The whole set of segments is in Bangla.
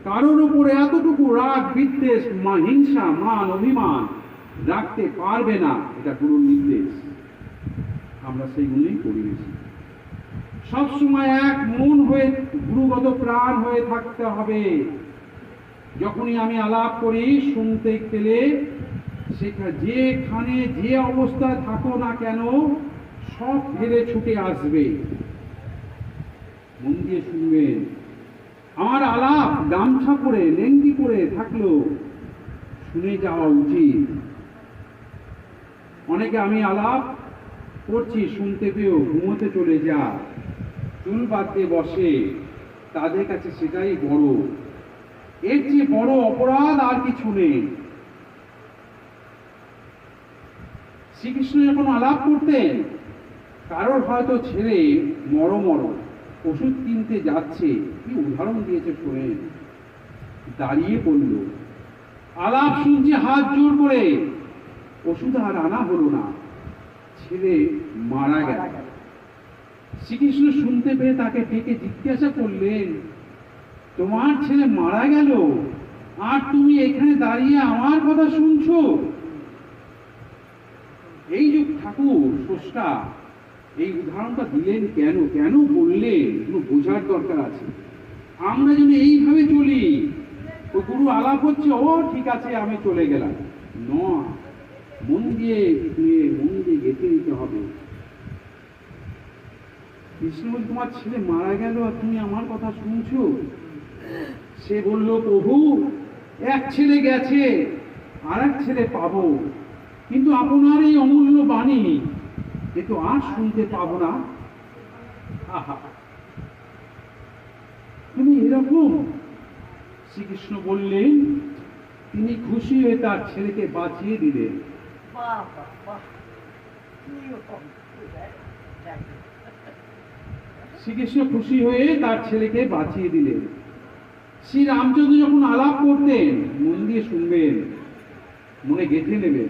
কারোর উপরে এতটুকু রাগ, বিদ্বেষ, হিংসা, মান, অভিমান রাখতে পারবে না, এটা গুরুর নির্দেশ। আমরা সেইগুলোই করি বেশি। সবসময় এক মন হয়ে, গুরুগত প্রাণ হয়ে থাকতে হবে। যখনই আমি আলাপ করি, শুনতে পেলে সেটা যেখানে যে অবস্থায় থাকো না কেন, সব ফেলে ছুটে আসবে। মন দিয়ে শুনবেন। আমার আলাপ গামছা পরে, লেঙ্গি পরে থাকলো শুনে যাওয়া উচিত। অনেকে আমি আলাপ করছি শুনতে পেয়েও ঘুমোতে চলে যায়, চুল বাঁধতে বসে, তাদের কাছে সেটাই বড়। এর চেয়ে বড় অপরাধ আর কিছু নেই। শ্রীকৃষ্ণ যখন আলাপ করতেন, কারোর হয়তো ছেলে মরো ওষুধ কিনতে যাচ্ছে, কি উদাহরণ দিয়েছে শোনেন। দাঁড়িয়ে বলল, আলাপ শুনছি হাত জোর করে, ওষুধ আর আনা হলো না, ছেলে মারা গেল। শ্রীকৃষ্ণ শুনতে পেয়ে তাকে ডেকে জিজ্ঞাসা করলেন, তোমার ছেলে মারা গেল আর তুমি এখানে দাঁড়িয়ে আমার কথা শুনছো? এই যে ঠাকুর স্রষ্টা এই উদাহরণটা দিলেন কেন, কেন বললেন, বোঝার দরকার আছে। আমরা যেন এইভাবে চলি, ও গুরু আলাপ হচ্ছে, ও ঠিক আছে আমি চলে গেলাম, নয়, মন দিয়ে গেঁথে নিতে হবে। কৃষ্ণ বল, তোমার ছেলে মারা গেল আর তুমি আমার কথা শুনছো? সে বলল, প্রভু, এক ছেলে গেছে, আর এক ছেলে পাবো, কিন্তু আপনার এই অমূল্য বাণী এ তো আর শুনতে পাবো না। আহা, তুমি এরকম? শ্রীকৃষ্ণ বললেন, তিনি খুশি হয়ে তার ছেলেকে বাঁচিয়ে দিলেন। শ্রীকৃষ্ণ খুশি হয়ে তার ছেলেকে বাঁচিয়ে দিলেন। শ্রী রামচন্দ্র যখন আলাপ করতেন, মন দিয়ে শুনবেন, মনে গেঁথে নেবেন।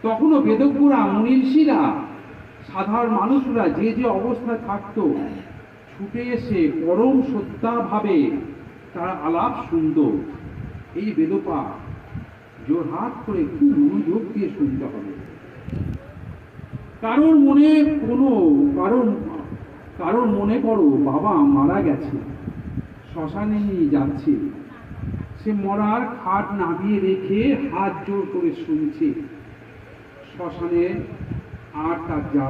তখনও বেদজ্ঞরা, মনীষীরা, সাধারণ মানুষরা যে যে অবস্থায় থাকতো, ছুটে এসে পরম শ্রদ্ধা ভাবে তারা আলাপ শুনত। এই বেদপাঠ জোরহাট করে খুব মনোযোগ দিয়ে শুনতে হবে। কারোর মনে করো বাবা মারা গেছে, শ্মশানে নিয়ে যাচ্ছে, সে মরার খাট নামিয়ে রেখে হাত জোর করে শুনছে। শ্মশানে আর তার যাওয়া